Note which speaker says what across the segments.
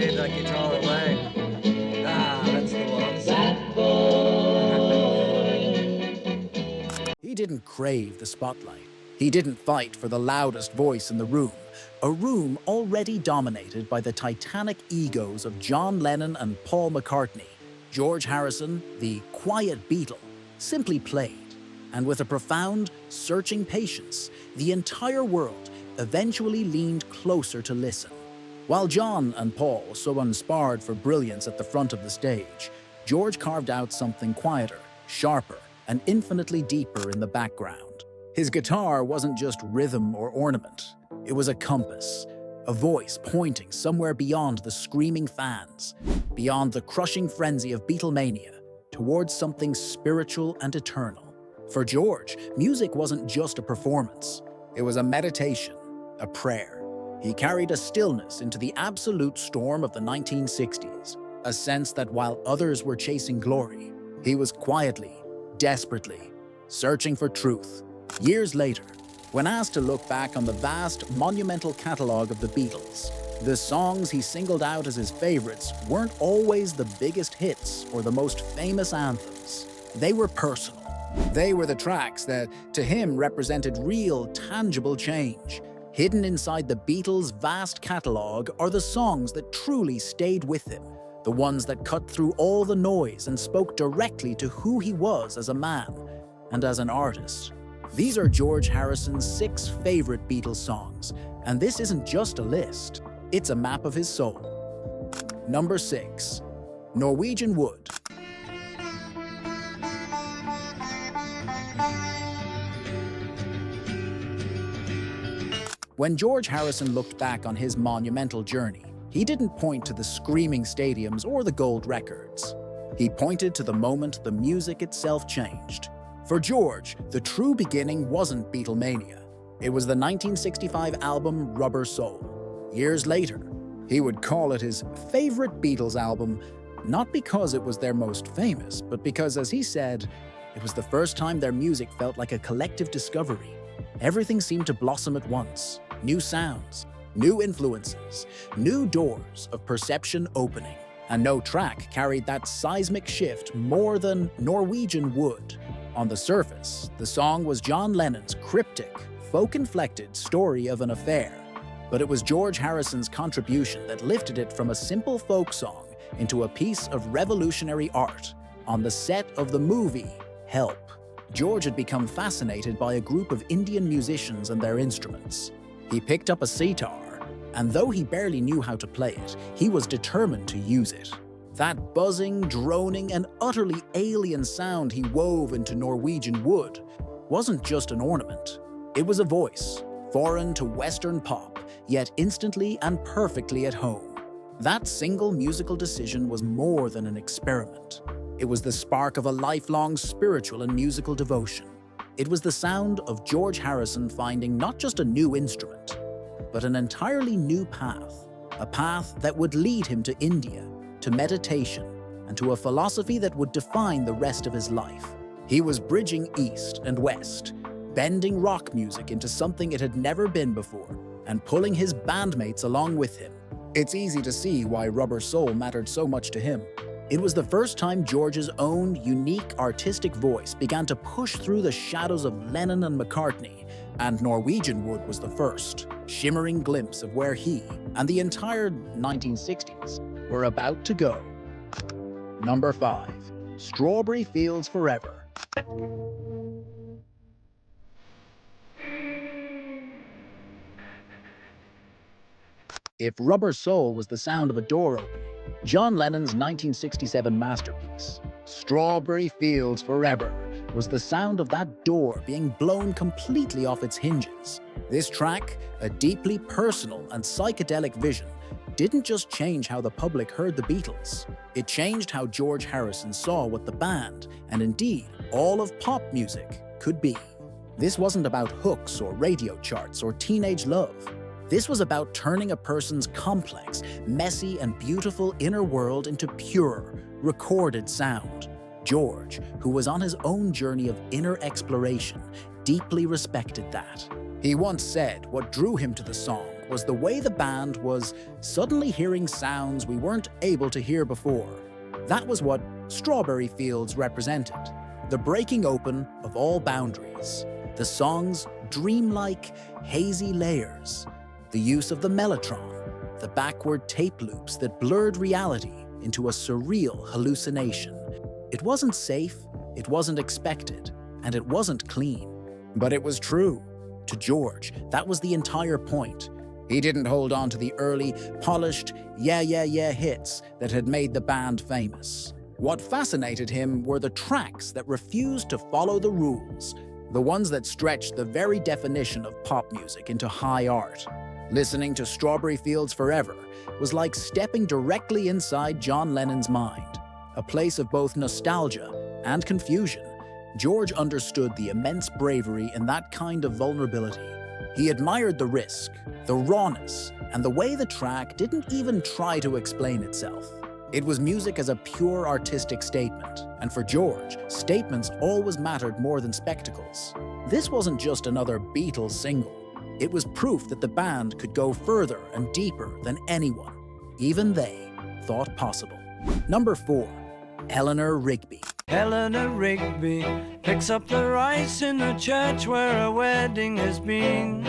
Speaker 1: gave that guitar away. Ah, that's the one.
Speaker 2: That boy.
Speaker 3: He didn't crave the spotlight. He didn't fight for the loudest voice in the room, a room already dominated by the titanic egos of John Lennon and Paul McCartney. George Harrison, the quiet Beatle, simply played, and with a profound, searching patience, the entire world eventually leaned closer to listen. While John and Paul so unsparred for brilliance at the front of the stage, George carved out something quieter, sharper, and infinitely deeper in the background. His guitar wasn't just rhythm or ornament. It was a compass, a voice pointing somewhere beyond the screaming fans, beyond the crushing frenzy of Beatlemania, towards something spiritual and eternal. For George, music wasn't just a performance. It was a meditation, a prayer. He carried a stillness into the absolute storm of the 1960s, a sense that while others were chasing glory, he was quietly, desperately, searching for truth. Years later, when asked to look back on the vast, monumental catalogue of the Beatles, the songs he singled out as his favorites weren't always the biggest hits or the most famous anthems. They were personal. They were the tracks that, to him, represented real, tangible change. Hidden inside the Beatles' vast catalogue are the songs that truly stayed with him, the ones that cut through all the noise and spoke directly to who he was as a man and as an artist. These are George Harrison's 6 favorite Beatles songs, and this isn't just a list, it's a map of his soul. Number 6. Norwegian Wood. When George Harrison looked back on his monumental journey, he didn't point to the screaming stadiums or the gold records. He pointed to the moment the music itself changed. For George, the true beginning wasn't Beatlemania. It was the 1965 album Rubber Soul. Years later, he would call it his favorite Beatles album, not because it was their most famous, but because, as he said, it was the first time their music felt like a collective discovery. Everything seemed to blossom at once. New sounds, new influences, new doors of perception opening. And no track carried that seismic shift more than Norwegian Wood. On the surface, the song was John Lennon's cryptic, folk-inflected story of an affair. But it was George Harrison's contribution that lifted it from a simple folk song into a piece of revolutionary art. On the set of the movie Help, George had become fascinated by a group of Indian musicians and their instruments. He picked up a sitar, and though he barely knew how to play it, he was determined to use it. That buzzing, droning, and utterly alien sound he wove into Norwegian Wood wasn't just an ornament. It was a voice, foreign to Western pop, yet instantly and perfectly at home. That single musical decision was more than an experiment. It was the spark of a lifelong spiritual and musical devotion. It was the sound of George Harrison finding not just a new instrument, but an entirely new path, a path that would lead him to India, to meditation, and to a philosophy that would define the rest of his life. He was bridging East and West, bending rock music into something it had never been before, and pulling his bandmates along with him. It's easy to see why Rubber Soul mattered so much to him. It was the first time George's own unique artistic voice began to push through the shadows of Lennon and McCartney, and Norwegian Wood was the first, shimmering glimpse of where he and the entire 1960s were about to go. Number 5. Strawberry Fields Forever. If Rubber Soul was the sound of a door opening, John Lennon's 1967 masterpiece, Strawberry Fields Forever, was the sound of that door being blown completely off its hinges. This track, a deeply personal and psychedelic vision, didn't just change how the public heard the Beatles. It changed how George Harrison saw what the band, and indeed all of pop music, could be. This wasn't about hooks or radio charts or teenage love. This was about turning a person's complex, messy, and beautiful inner world into pure, recorded sound. George, who was on his own journey of inner exploration, deeply respected that. He once said what drew him to the song was the way the band was suddenly hearing sounds we weren't able to hear before. That was what Strawberry Fields represented, the breaking open of all boundaries, the song's dreamlike, hazy layers, the use of the mellotron, the backward tape loops that blurred reality into a surreal hallucination. It wasn't safe, it wasn't expected, and it wasn't clean. But it was true. To George, that was the entire point. He didn't hold on to the early, polished, yeah hits that had made the band famous. What fascinated him were the tracks that refused to follow the rules, the ones that stretched the very definition of pop music into high art. Listening to Strawberry Fields Forever was like stepping directly inside John Lennon's mind, a place of both nostalgia and confusion. George understood the immense bravery in that kind of vulnerability. He admired the risk, the rawness, and the way the track didn't even try to explain itself. It was music as a pure artistic statement, and for George, statements always mattered more than spectacles. This wasn't just another Beatles single. It was proof that the band could go further and deeper than anyone, even they, thought possible. Number 4. Eleanor Rigby.
Speaker 2: Eleanor Rigby picks up the rice in the church where a wedding has been.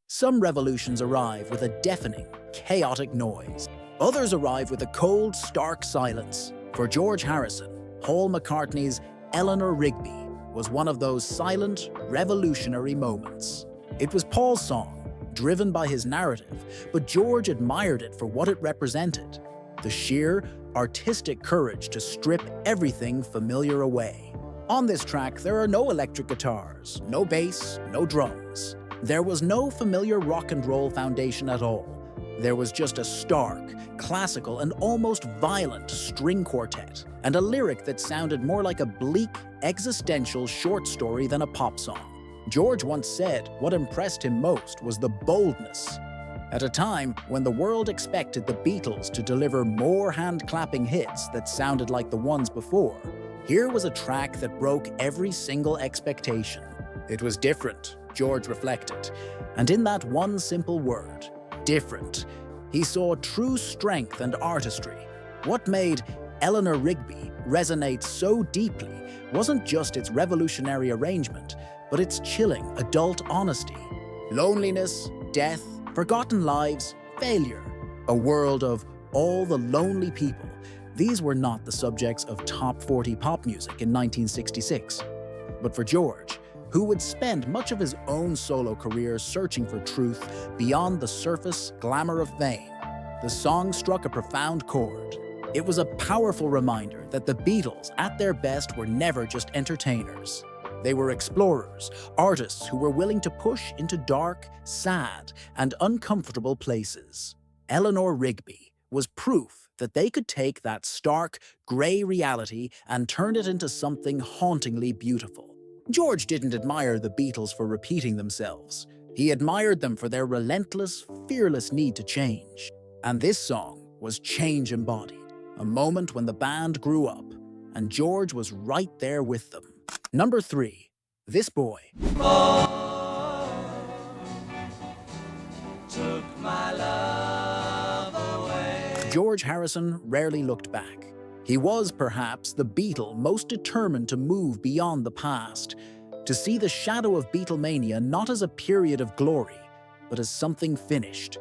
Speaker 3: Some revolutions arrive with a deafening, chaotic noise. Others arrive with a cold, stark silence. For George Harrison, Paul McCartney's Eleanor Rigby was one of those silent, revolutionary moments. It was Paul's song, driven by his narrative, but George admired it for what it represented: the sheer, artistic courage to strip everything familiar away. On this track, there are no electric guitars, no bass, no drums. There was no familiar rock and roll foundation at all. There was just a stark, classical, and almost violent string quartet, and a lyric that sounded more like a bleak, existential short story than a pop song. George once said what impressed him most was the boldness. At a time when the world expected the Beatles to deliver more hand-clapping hits that sounded like the ones before, here was a track that broke every single expectation. It was different, George reflected, and in that one simple word, different, he saw true strength and artistry. What made Eleanor Rigby resonate so deeply wasn't just its revolutionary arrangement, but its chilling adult honesty. Loneliness, death, forgotten lives, failure, a world of all the lonely people. These were not the subjects of top 40 pop music in 1966. But for George, who would spend much of his own solo career searching for truth beyond the surface glamour of fame, the song struck a profound chord. It was a powerful reminder that the Beatles, at their best, were never just entertainers. They were explorers, artists who were willing to push into dark, sad, and uncomfortable places. Eleanor Rigby was proof that they could take that stark, grey reality and turn it into something hauntingly beautiful. George didn't admire the Beatles for repeating themselves. He admired them for their relentless, fearless need to change. And this song was change embodied, a moment when the band grew up, and George was right there with them. Number 3. This Boy.
Speaker 2: Took my love away.
Speaker 3: George Harrison rarely looked back. He was, perhaps, the Beatle most determined to move beyond the past, to see the shadow of Beatlemania not as a period of glory, but as something finished,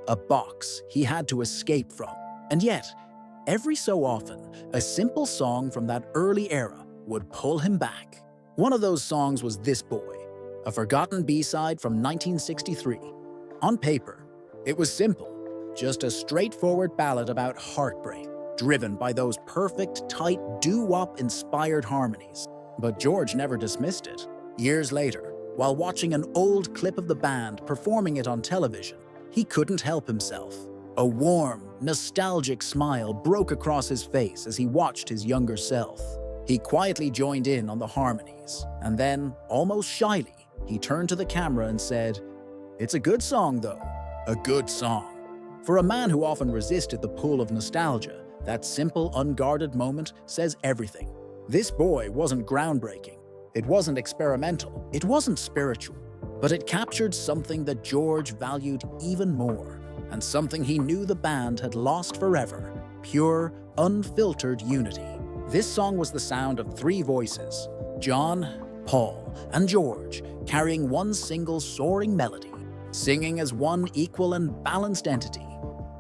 Speaker 3: a box he had to escape from. And yet, every so often, a simple song from that early era would pull him back. One of those songs was This Boy, a forgotten B-side from 1963. On paper, it was simple, just a straightforward ballad about heartbreak, driven by those perfect, tight, doo-wop-inspired harmonies. But George never dismissed it. Years later, while watching an old clip of the band performing it on television, he couldn't help himself. A warm, nostalgic smile broke across his face as he watched his younger self. He quietly joined in on the harmonies, and then, almost shyly, he turned to the camera and said, "It's a good song, though. A good song." For a man who often resisted the pull of nostalgia, that simple, unguarded moment says everything. This Boy wasn't groundbreaking. It wasn't experimental. It wasn't spiritual. But it captured something that George valued even more, and something he knew the band had lost forever: pure, unfiltered unity. This song was the sound of three voices: John, Paul, and George, carrying one single soaring melody, singing as one equal and balanced entity.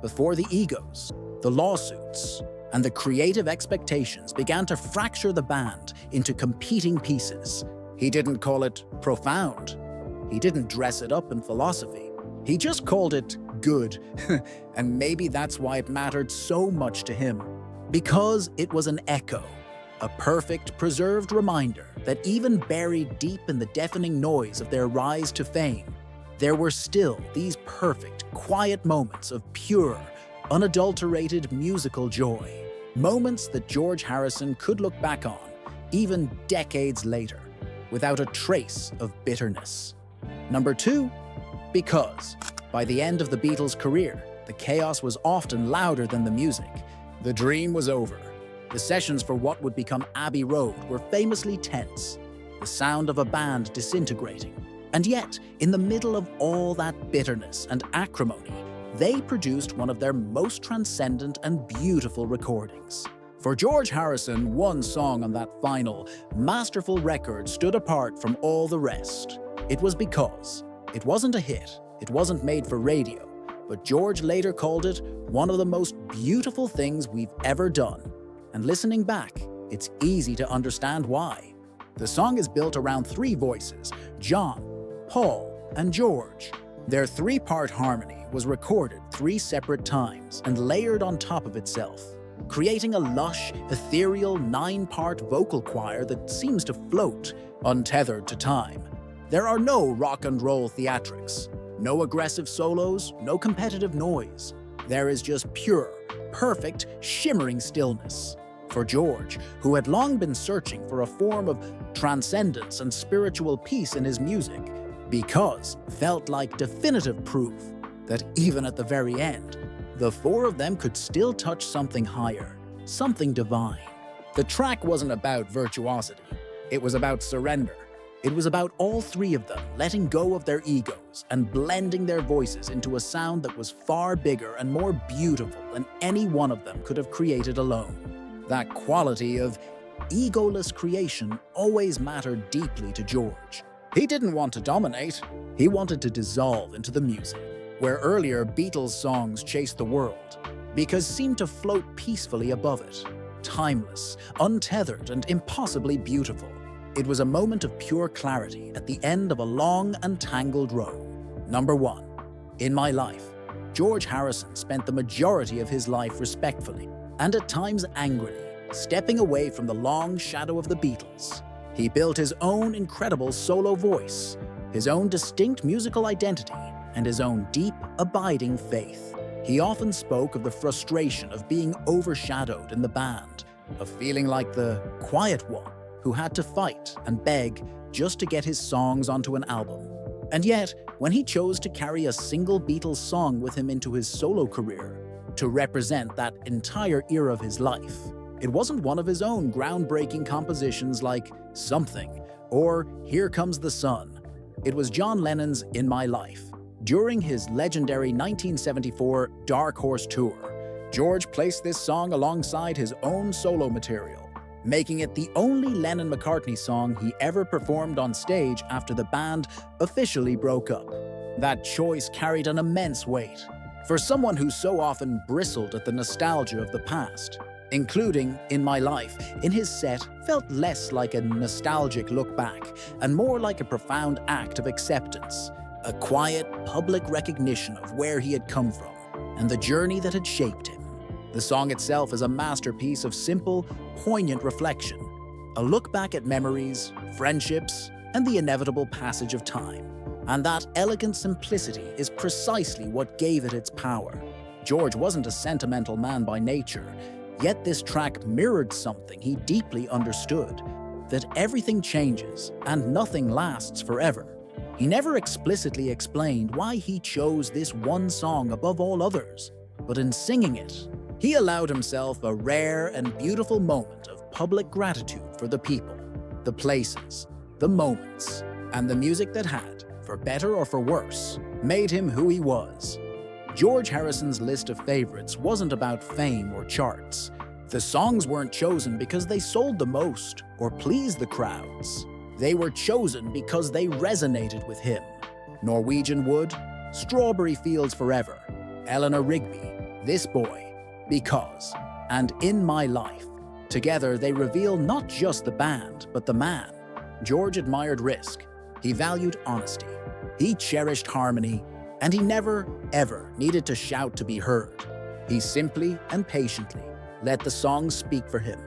Speaker 3: Before the egos, the lawsuits, and the creative expectations began to fracture the band into competing pieces, he didn't call it profound. He didn't dress it up in philosophy. He just called it good. And maybe that's why it mattered so much to him. Because it was an echo, a perfect, preserved reminder that even buried deep in the deafening noise of their rise to fame, there were still these perfect, quiet moments of pure, unadulterated musical joy. Moments that George Harrison could look back on, even decades later, without a trace of bitterness. Number 2, because by the end of the Beatles' career, the chaos was often louder than the music. The dream was over. The sessions for what would become Abbey Road were famously tense, the sound of a band disintegrating. And yet, in the middle of all that bitterness and acrimony, they produced one of their most transcendent and beautiful recordings. For George Harrison, one song on that final, masterful record stood apart from all the rest. It was because it wasn't a hit, it wasn't made for radio, but George later called it one of the most beautiful things we've ever done. And listening back, it's easy to understand why. The song is built around three voices: John, Paul, and George. Their three-part harmony was recorded 3 separate times and layered on top of itself, creating a lush, ethereal 9-part vocal choir that seems to float, untethered to time. There are no rock and roll theatrics, no aggressive solos, no competitive noise. There is just pure, perfect, shimmering stillness. For George, who had long been searching for a form of transcendence and spiritual peace in his music, because felt like definitive proof that even at the very end, the 4 of them could still touch something higher, something divine. The track wasn't about virtuosity, it was about surrender. It was about all 3 of them letting go of their egos and blending their voices into a sound that was far bigger and more beautiful than any one of them could have created alone. That quality of egoless creation always mattered deeply to George. He didn't want to dominate, he wanted to dissolve into the music, where earlier Beatles songs chased the world, because seemed to float peacefully above it, timeless, untethered, and impossibly beautiful. It was a moment of pure clarity at the end of a long and tangled road. Number 1. In my life, George Harrison spent the majority of his life respectfully, and at times angrily, stepping away from the long shadow of the Beatles. He built his own incredible solo voice, his own distinct musical identity, and his own deep, abiding faith. He often spoke of the frustration of being overshadowed in the band, of feeling like the quiet one who had to fight and beg just to get his songs onto an album. And yet, when he chose to carry a single Beatles song with him into his solo career, to represent that entire era of his life, it wasn't one of his own groundbreaking compositions like Something or Here Comes the Sun. It was John Lennon's In My Life. During his legendary 1974 Dark Horse tour, George placed this song alongside his own solo material, making it the only Lennon-McCartney song he ever performed on stage after the band officially broke up. That choice carried an immense weight. For someone who so often bristled at the nostalgia of the past, including In My Life, in his set felt less like a nostalgic look back and more like a profound act of acceptance, a quiet, public recognition of where he had come from and the journey that had shaped him. The song itself is a masterpiece of simple, poignant reflection, a look back at memories, friendships, and the inevitable passage of time. And that elegant simplicity is precisely what gave it its power. George wasn't a sentimental man by nature, yet this track mirrored something he deeply understood, that everything changes and nothing lasts forever. He never explicitly explained why he chose this one song above all others, but in singing it, he allowed himself a rare and beautiful moment of public gratitude for the people, the places, the moments, and the music that had, for better or for worse, made him who he was. George Harrison's list of favorites wasn't about fame or charts. The songs weren't chosen because they sold the most or pleased the crowds. They were chosen because they resonated with him. Norwegian Wood, Strawberry Fields Forever, Eleanor Rigby, This Boy, Because, and In My Life. Together they reveal not just the band, but the man. George admired risk. He valued honesty. He cherished harmony, and he never, ever needed to shout to be heard. He simply and patiently let the songs speak for him.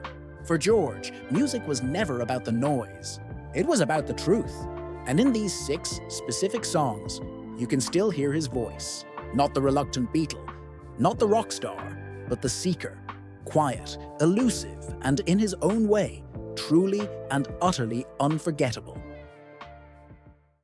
Speaker 3: For George, music was never about the noise. It was about the truth. And in these 6 specific songs, you can still hear his voice. Not the reluctant Beatle, not the rock star, but the seeker. Quiet, elusive, and in his own way, truly and utterly unforgettable.